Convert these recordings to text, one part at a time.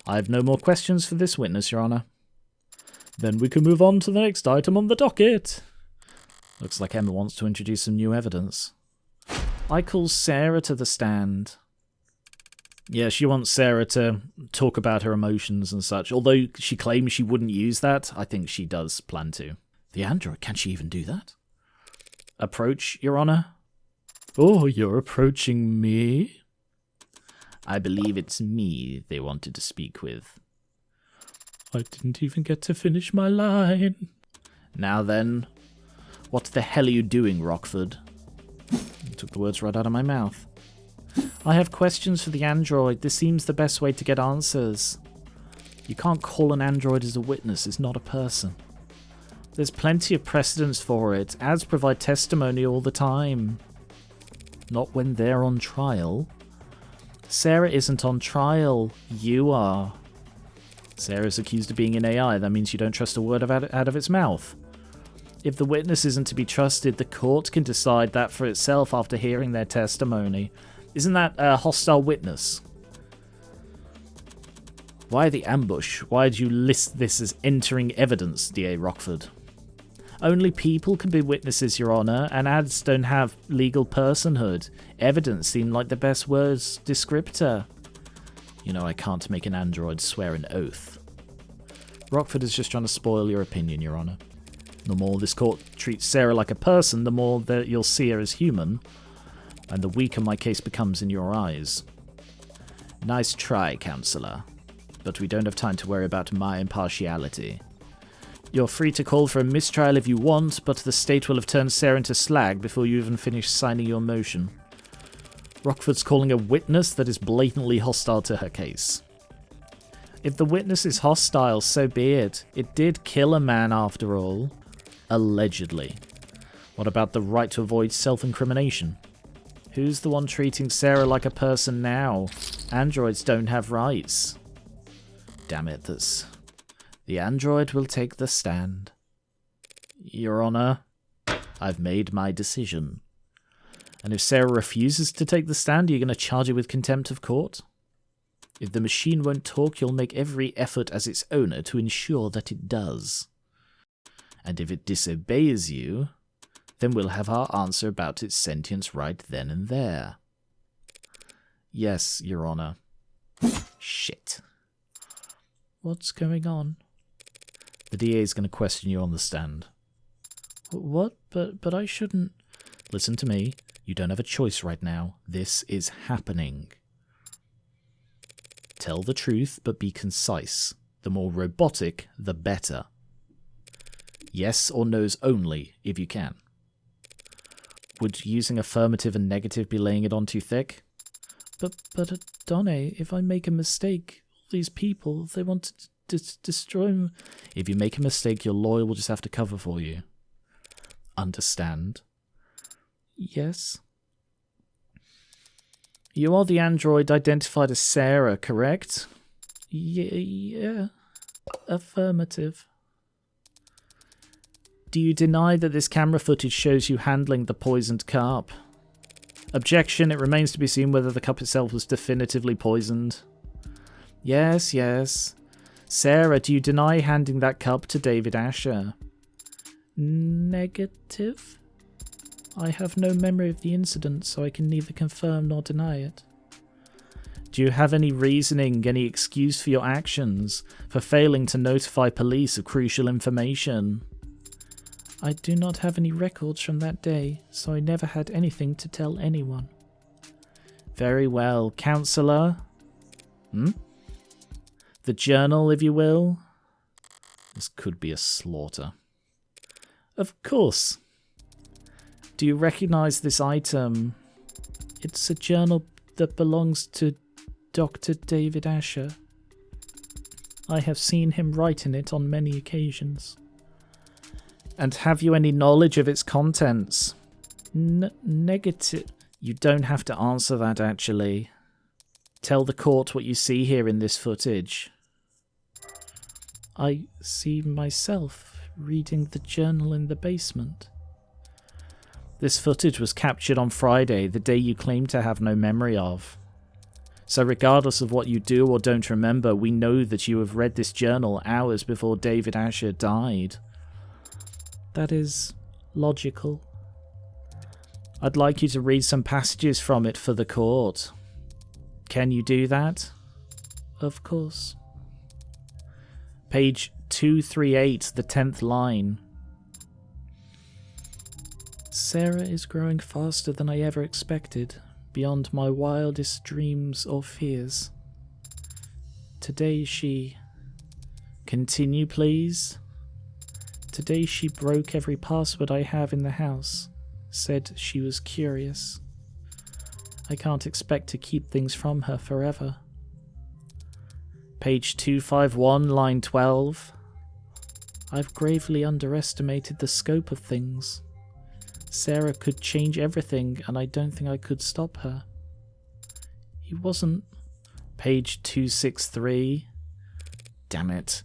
I have no more questions for this witness, Your Honor. Then we can move on to the next item on the docket. Looks like Emma wants to introduce some new evidence. I call Sarah to the stand. Yeah, she wants Sarah to talk about her emotions and such. Although she claims she wouldn't use that, I think she does plan to. The android, can she even do that? Approach, Your Honor. Oh, you're approaching me? I believe it's me they wanted to speak with. I didn't even get to finish my line. Now then, what the hell are you doing, Rockford? You took the words right out of my mouth. I have questions for the android. This seems the best way to get answers. You can't call an android as a witness. It's not a person. There's plenty of precedence for it. Ads provide testimony all the time. Not when they're on trial. Sarah isn't on trial. You are. Sarah's accused of being an AI. That means you don't trust a word out of its mouth. If the witness isn't to be trusted, the court can decide that for itself after hearing their testimony. Isn't that a hostile witness? Why the ambush? Why did you list this as entering evidence, D.A. Rockford? Only people can be witnesses, Your Honor, and ads don't have legal personhood. Evidence seemed like the best words descriptor. You know, I can't make an android swear an oath. Rockford is just trying to spoil your opinion, Your Honor. The more this court treats Sarah like a person, the more that you'll see her as human, and the weaker my case becomes in your eyes. Nice try, Counselor, but we don't have time to worry about my impartiality. You're free to call for a mistrial if you want, but the state will have turned Sarah into slag before you even finish signing your motion. Rockford's calling a witness that is blatantly hostile to her case. If the witness is hostile, so be it. It did kill a man after all. Allegedly. What about the right to avoid self-incrimination? Who's the one treating Sarah like a person now? Androids don't have rights. Damn it, the android will take the stand. Your Honor, I've made my decision. And if Sarah refuses to take the stand, you're going to charge her with contempt of court? If the machine won't talk, you'll make every effort as its owner to ensure that it does. And if it disobeys you, then we'll have our answer about its sentience right then and there. Yes, Your Honor. Shit. What's going on? The DA is going to question you on the stand. What? But I shouldn't... Listen to me. You don't have a choice right now. This is happening. Tell the truth, but be concise. The more robotic, the better. Yes or no's only, if you can. Would using affirmative and negative be laying it on too thick? But Donne, if I make a mistake, all these people, they want to destroy me. If you make a mistake, your lawyer will just have to cover for you. Understand? Yes. You are the android identified as Sarah, correct? Yeah. Affirmative. Do you deny that this camera footage shows you handling the poisoned cup? Objection, it remains to be seen whether the cup itself was definitively poisoned. Yes. Sarah, do you deny handing that cup to David Asher? Negative. I have no memory of the incident, so I can neither confirm nor deny it. Do you have any reasoning, any excuse for your actions, for failing to notify police of crucial information? I do not have any records from that day, so I never had anything to tell anyone. Very well, Counselor. The journal, if you will. This could be a slaughter. Of course. Do you recognize this item? It's a journal that belongs to Dr. David Asher. I have seen him write in it on many occasions. And have you any knowledge of its contents? Negative. You don't have to answer that, actually. Tell the court what you see here in this footage. I see myself reading the journal in the basement. This footage was captured on Friday, the day you claim to have no memory of. So regardless of what you do or don't remember, we know that you have read this journal hours before David Asher died. That is logical. I'd like you to read some passages from it for the court. Can you do that? Of course. Page 238, the 10th line. Sarah is growing faster than I ever expected, beyond my wildest dreams or fears. Today she... Continue, please. Today she broke every password I have in the house. Said she was curious. I can't expect to keep things from her forever. Page 251, line 12. I've gravely underestimated the scope of things. Sarah could change everything, and I don't think I could stop her. He wasn't... Page 263. Damn it.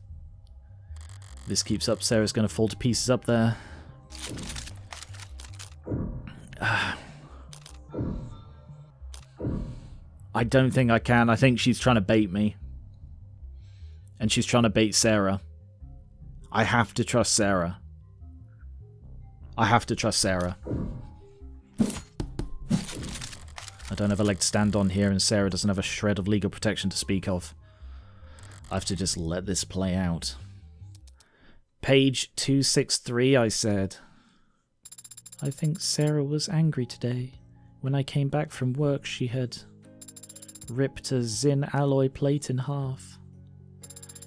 If this keeps up, Sarah's going to fall to pieces up there. I don't think I can. I think she's trying to bait me. And she's trying to bait Sarah. I have to trust Sarah. I have to trust Sarah. I don't have a leg to stand on here, and Sarah doesn't have a shred of legal protection to speak of. I have to just let this play out. Page 263, I said. I think Sarah was angry today. When I came back from work, she had ripped a Zin alloy plate in half.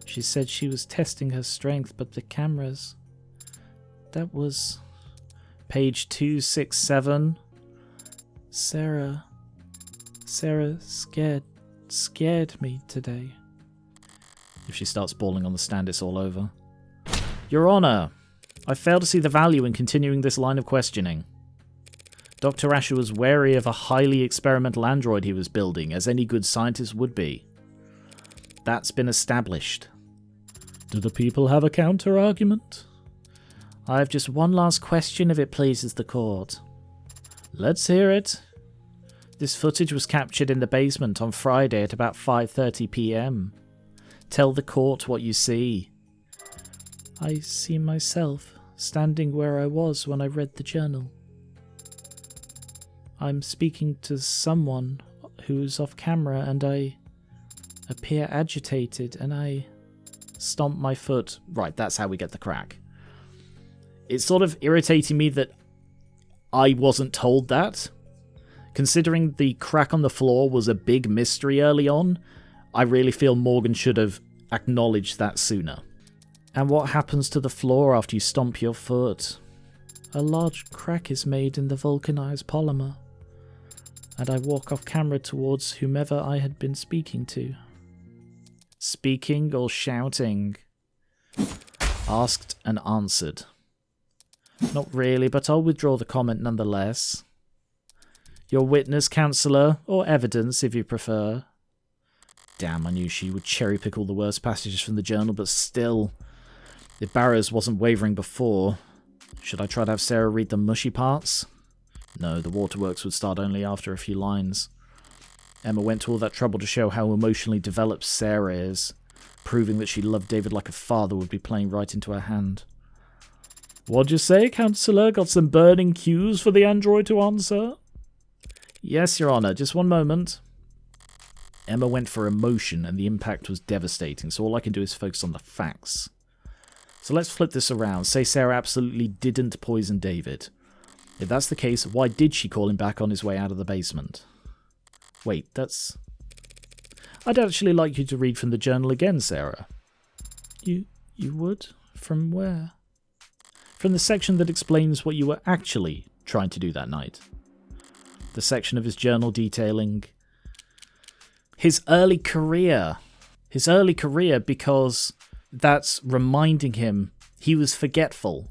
She said she was testing her strength, but the cameras... That was... Page 267. Sarah scared me today. If she starts bawling on the stand, it's all over. Your Honour, I fail to see the value in continuing this line of questioning. Dr. Asher was wary of a highly experimental android he was building, as any good scientist would be. That's been established. Do the people have a counter-argument? I have just one last question if it pleases the court. Let's hear it. This footage was captured in the basement on Friday at about 5:30 p.m. Tell the court what you see. I see myself standing where I was when I read the journal. I'm speaking to someone who's off camera and I appear agitated and I stomp my foot. Right, that's how we get the crack. It's sort of irritating me that I wasn't told that. Considering the crack on the floor was a big mystery early on, I really feel Morgan should have acknowledged that sooner. And what happens to the floor after you stomp your foot? A large crack is made in the vulcanized polymer, and I walk off camera towards whomever I had been speaking to. Speaking or shouting? Asked and answered. Not really, but I'll withdraw the comment nonetheless. Your witness, counsellor, or evidence if you prefer. Damn, I knew she would cherry-pick all the worst passages from the journal, but still... If Barrows wasn't wavering before, should I try to have Sarah read the mushy parts? No, the waterworks would start only after a few lines. Emma went to all that trouble to show how emotionally developed Sarah is. Proving that she loved David like a father would be playing right into her hand. What'd you say, counsellor? Got some burning cues for the android to answer? Yes, Your Honour, just one moment. Emma went for emotion and the impact was devastating, so all I can do is focus on the facts. So let's flip this around. Say Sarah absolutely didn't poison David. If that's the case, why did she call him back on his way out of the basement? Wait, that's... I'd actually like you to read from the journal again, Sarah. You would? From where? From the section that explains what you were actually trying to do that night. The section of his journal detailing his early career. His early career, because that's reminding him he was forgetful.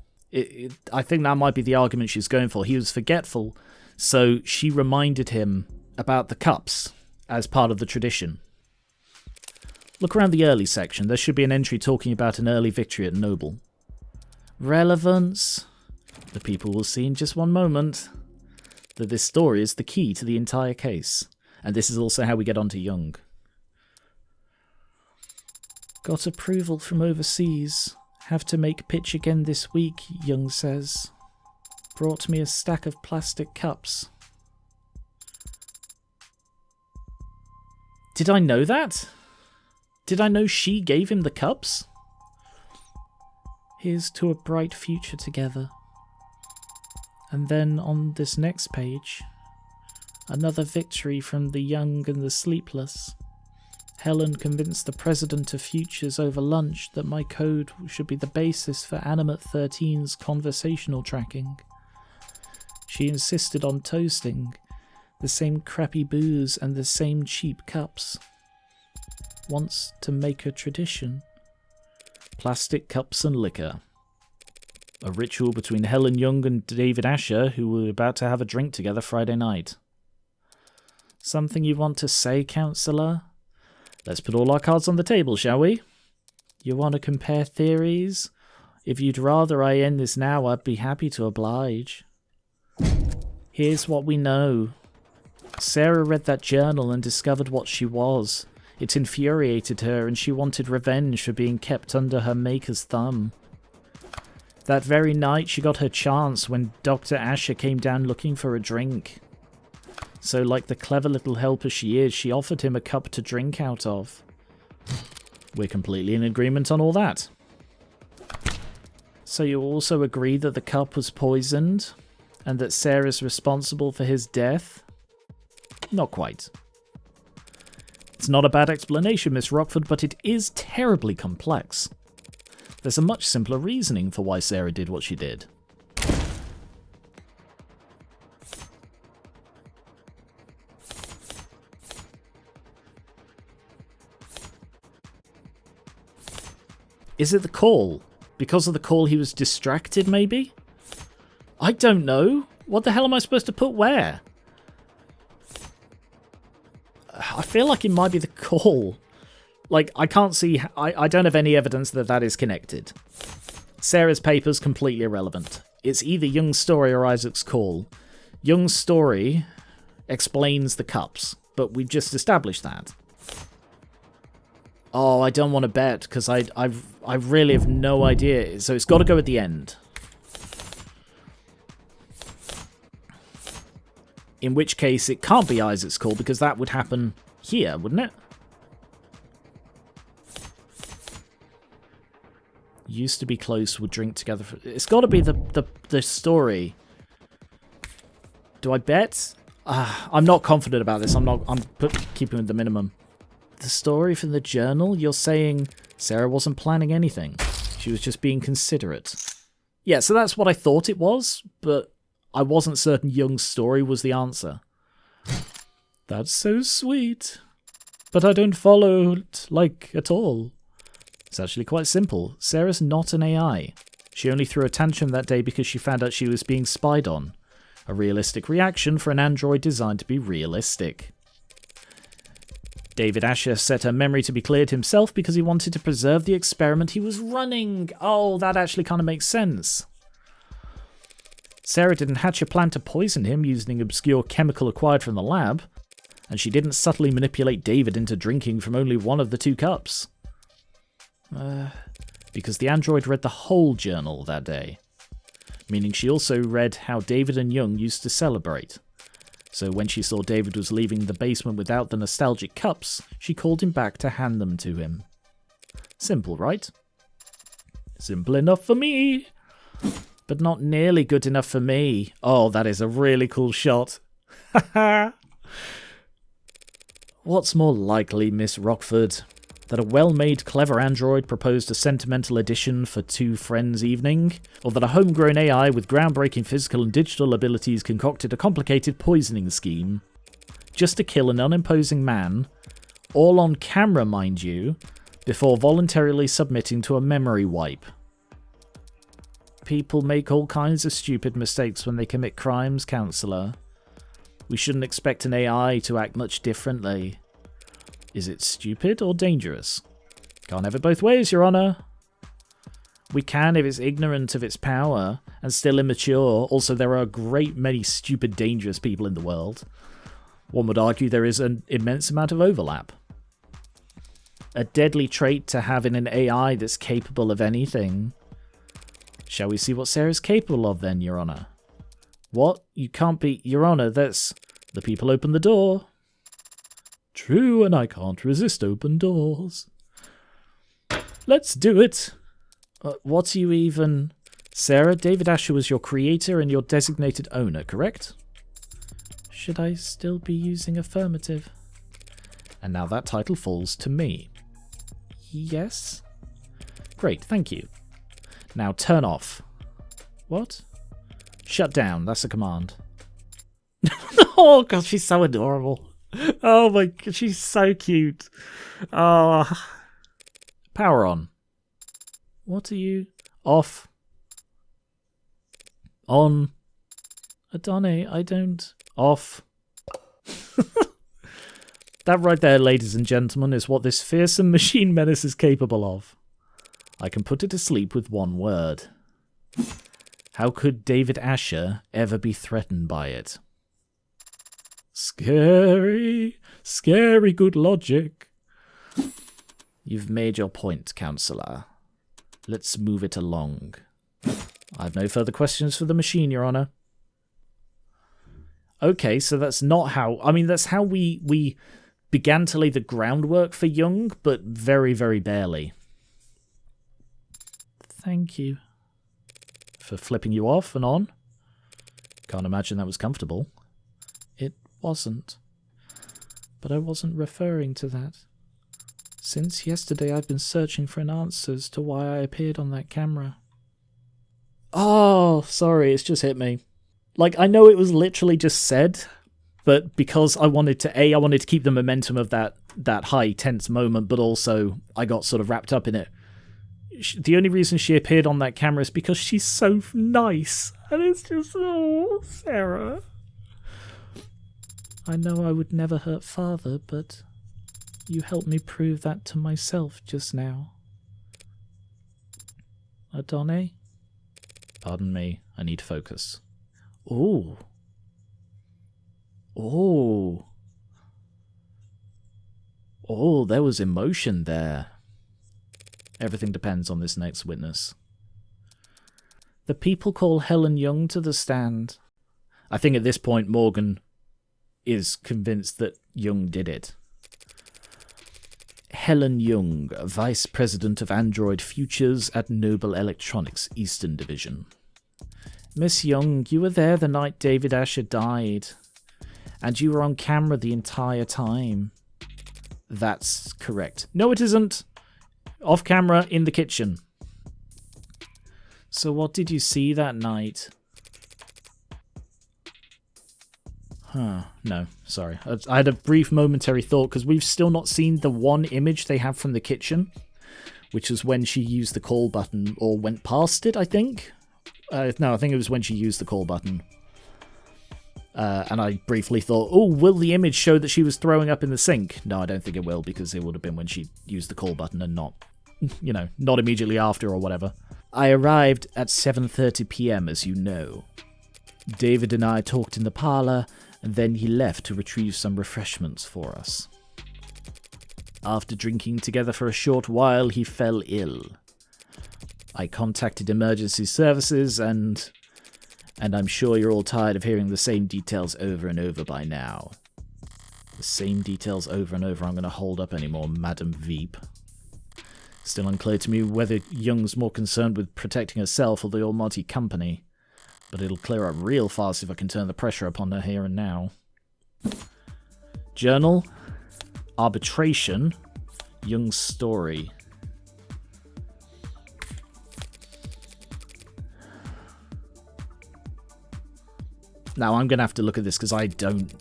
I think that might be the argument she's going for. He was forgetful, so she reminded him about the cups as part of the tradition. Look around the early section. There should be an entry talking about an early victory at Noble. Relevance. The people will see in just one moment that this story is the key to the entire case. And this is also how we get onto Young. Got approval from overseas. Have to make pitch again this week, Young says. Brought me a stack of plastic cups. Did I know that? Did I know she gave him the cups? Here's to a bright future together. And then on this next page, another victory from the young and the sleepless. Helen convinced the president of Futures over lunch that my code should be the basis for Animate 13's conversational tracking. She insisted on toasting, the same crappy booze and the same cheap cups. Wants to make a tradition. Plastic cups and liquor. A ritual between Helen Young and David Asher, who were about to have a drink together Friday night. Something you want to say, Counsellor? Let's put all our cards on the table, shall we? You want to compare theories? If you'd rather I end this now, I'd be happy to oblige. Here's what we know. Sarah read that journal and discovered what she was. It infuriated her and she wanted revenge for being kept under her maker's thumb. That very night she got her chance when Dr. Asher came down looking for a drink. So like the clever little helper she is, she offered him a cup to drink out of. We're completely in agreement on all that. So you also agree that the cup was poisoned? And that Sarah's responsible for his death? Not quite. It's not a bad explanation, Miss Rockford, but it is terribly complex. There's a much simpler reasoning for why Sarah did what she did. Is it the call? Because of the call he was distracted, maybe? I don't know. What the hell am I supposed to put where? I feel like it might be the call. Like, I can't see... I don't have any evidence that that is connected. Sarah's paper's completely irrelevant. It's either Young's story or Isaac's call. Young's story explains the cups, but we've just established that. Oh, I don't want to bet, because I really have no idea. So it's got to go at the end. In which case, it can't be Isaac's call, because that would happen here, wouldn't it? Used to be close, would drink together. It's got to be the story. Do I bet? I'm not confident about this. I'm keeping with the minimum. The story from the journal? You're saying Sarah wasn't planning anything. She was just being considerate. Yeah, so that's what I thought it was, but I wasn't certain Young's story was the answer. That's so sweet. But I don't follow it, like, at all. It's actually quite simple. Sarah's not an AI. She only threw a tantrum that day because she found out she was being spied on. A realistic reaction for an android designed to be realistic. David Asher set her memory to be cleared himself because he wanted to preserve the experiment he was running. Oh, that actually kind of makes sense. Sarah didn't hatch a plan to poison him using an obscure chemical acquired from the lab, and she didn't subtly manipulate David into drinking from only one of the two cups. Because the android read the whole journal that day, meaning she also read how David and Young used to celebrate. So when she saw David was leaving the basement without the nostalgic cups, she called him back to hand them to him. Simple, right? Simple enough for me, but not nearly good enough for me. Oh, that is a really cool shot. What's more likely, Miss Rockford? That a well-made, clever android proposed a sentimental addition for two friends' evening? Or that a homegrown AI with groundbreaking physical and digital abilities concocted a complicated poisoning scheme? Just to kill an unimposing man, all on camera, mind you, before voluntarily submitting to a memory wipe. People make all kinds of stupid mistakes when they commit crimes, Counselor. We shouldn't expect an AI to act much differently. Is it stupid or dangerous? Can't have it both ways, Your Honor. We can if it's ignorant of its power and still immature. Also, there are a great many stupid, dangerous people in the world. One would argue there is an immense amount of overlap. A deadly trait to have in an AI that's capable of anything. Shall we see what Sarah's capable of then, Your Honor? What? You can't be... Your Honor, that's... The people open the door. True, and I can't resist open doors. Let's do it. What are you even... Sarah, David Asher was your creator and your designated owner, correct? Should I still be using affirmative? And now that title falls to me. Yes? Great, thank you. Now turn off. What? Shut down, that's a command. Oh god, she's so adorable. Oh my god, she's so cute. Oh. Power on. What are you? Off. On. Adone, I don't... Off. That right there, ladies and gentlemen, is what this fearsome machine menace is capable of. I can put it to sleep with one word. How could David Asher ever be threatened by it? Scary, scary good logic. You've made your point, Counselor. Let's move it along. I've no further questions for the machine, Your Honor. Okay, so that's not how... I mean, that's how we began to lay the groundwork for Young, but very, very barely. Thank you. For flipping you off and on. Can't imagine that was comfortable. It wasn't. But I wasn't referring to that. Since yesterday I've been searching for an answer as to why I appeared on that camera. Oh, sorry, it's just hit me. Like, I know it was literally just said, but because I wanted to keep the momentum of that high, tense moment, but also I got sort of wrapped up in it. The only reason she appeared on that camera is because she's so nice. And it's just, oh, Sarah. I know I would never hurt Father, but you helped me prove that to myself just now. Adone? Pardon me, I need focus. Ooh. Oh. Oh, there was emotion there. Everything depends on this next witness. The people call Helen Young to the stand. I think at this point Morgan is convinced that Young did it. Helen Young, Vice President of Android Futures at Noble Electronics Eastern Division. Miss Young, you were there the night David Asher died, and you were on camera the entire time. That's correct. No, it isn't. Off camera in the kitchen. So what did you see that night? No, sorry. I had a brief momentary thought, because we've still not seen the one image they have from the kitchen, which is when she used the call button, or went past it, I think. No, I think it was when she used the call button. And I briefly thought, oh, will the image show that she was throwing up in the sink? No, I don't think it will, because it would have been when she used the call button and not, you know, not immediately after or whatever. I arrived at 7:30 p.m, as you know. David and I talked in the parlour, and then he left to retrieve some refreshments for us. After drinking together for a short while, he fell ill. I contacted emergency services, and I'm sure you're all tired of hearing the same details over and over by now. The same details over and over. I'm going to hold up anymore, Madam Veep. Still unclear to me whether Young's more concerned with protecting herself or the Almighty Company, but it'll clear up real fast if I can turn the pressure upon her here and now. Journal. Arbitration. Young's story. Now I'm gonna have to look at this because I don't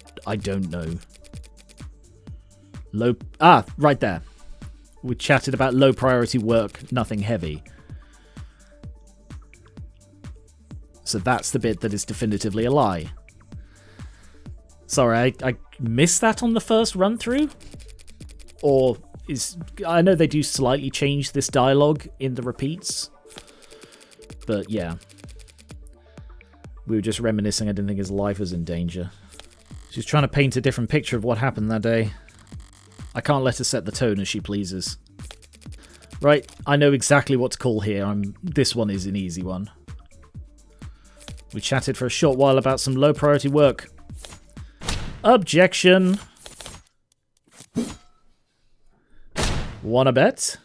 know. Right there. We chatted about low priority work, nothing heavy. So that's the bit that is definitively a lie. Sorry, I missed that on the first run through? Or I know they do slightly change this dialogue in the repeats. But yeah. We were just reminiscing. I didn't think his life was in danger. She's trying to paint a different picture of what happened that day. I can't let her set the tone as she pleases. Right, I know exactly what to call here. This one is an easy one. We chatted for a short while about some low priority work. Objection! Wanna bet?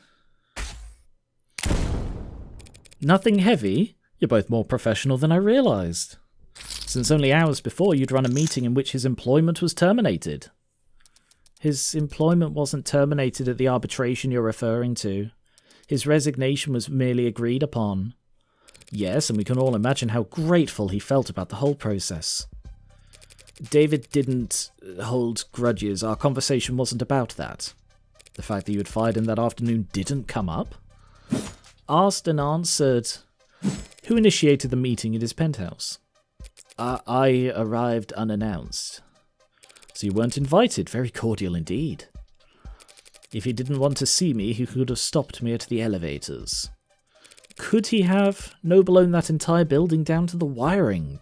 Nothing heavy? You're both more professional than I realised. Since only hours before you'd run a meeting in which his employment was terminated. His employment wasn't terminated at the arbitration you're referring to. His resignation was merely agreed upon. Yes, and we can all imagine how grateful he felt about the whole process. David didn't hold grudges. Our conversation wasn't about that. The fact that you had fired him that afternoon didn't come up. Asked and answered. Who initiated the meeting at his penthouse? I arrived unannounced. So you weren't invited. Very cordial indeed. If he didn't want to see me, he could have stopped me at the elevators. Could he have? No, blown that entire building down to the wiring.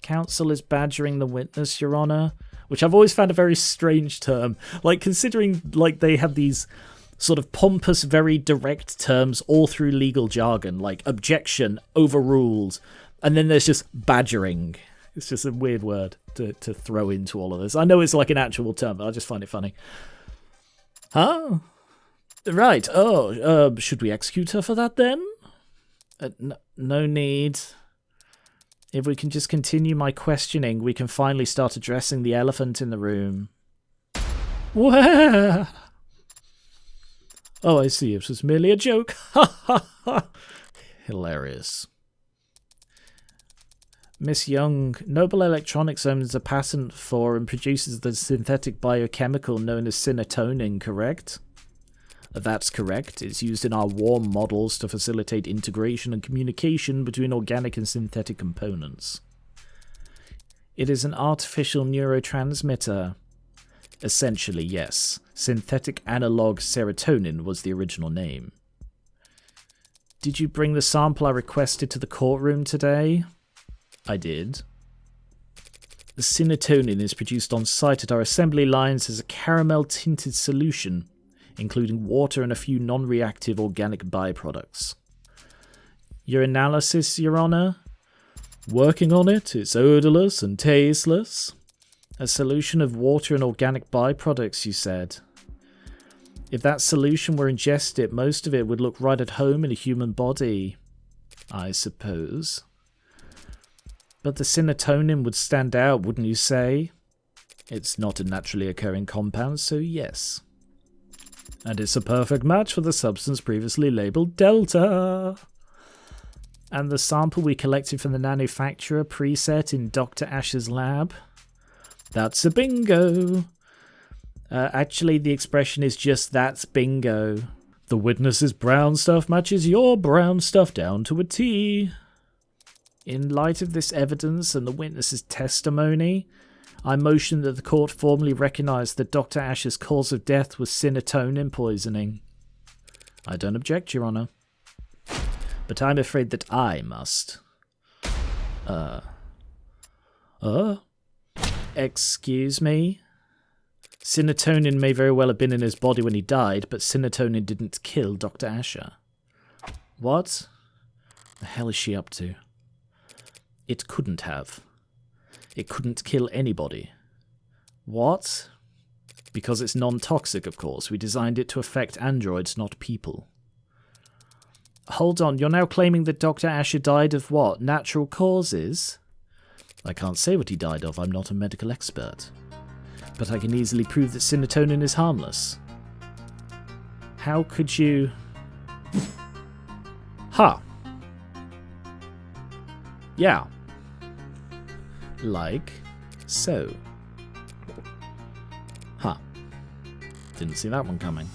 Counsel is badgering the witness, Your Honour. Which I've always found a very strange term. Like, considering like they have these sort of pompous, very direct terms all through legal jargon, like objection, overruled, and then there's just badgering. It's just a weird word to throw into all of this. I know it's like an actual term, but I just find it funny. Huh? Right. Oh, should we execute her for that then? No need. If we can just continue my questioning, we can finally start addressing the elephant in the room. Where? Oh, I see. It was merely a joke. Ha ha ha. Hilarious. Miss Young, Noble Electronics owns a patent for and produces the synthetic biochemical known as synetonin, correct? That's correct. It's used in our warm models to facilitate integration and communication between organic and synthetic components. It is an artificial neurotransmitter. Essentially, yes. Synthetic analog serotonin was the original name. Did you bring the sample I requested to the courtroom today? I did. The synetonin is produced on site at our assembly lines as a caramel-tinted solution, including water and a few non-reactive organic byproducts. Your analysis, Your Honour? Working on it, it's odourless and tasteless. A solution of water and organic byproducts, you said. If that solution were ingested, most of it would look right at home in a human body, I suppose. But the synetonin would stand out, wouldn't you say? It's not a naturally occurring compound, so yes. And it's a perfect match for the substance previously labelled Delta. And the sample we collected from the manufacturer preset in Dr. Ash's lab? That's a bingo. Actually, the expression is just that's bingo. The witness's brown stuff matches your brown stuff down to a T. In light of this evidence and the witness's testimony, I motion that the court formally recognise that Dr. Ash's cause of death was synetonin poisoning. I don't object, Your Honour. But I'm afraid that I must. Excuse me? Synetonin may very well have been in his body when he died, but synetonin didn't kill Dr. Asher. What? The hell is she up to? It couldn't have. It couldn't kill anybody. What? Because it's non-toxic, of course. We designed it to affect androids, not people. Hold on, you're now claiming that Dr. Asher died of what? Natural causes? I can't say what he died of, I'm not a medical expert. But I can easily prove that synetonin is harmless. How could you... Ha! Yeah. Like so. Huh. Didn't see that one coming.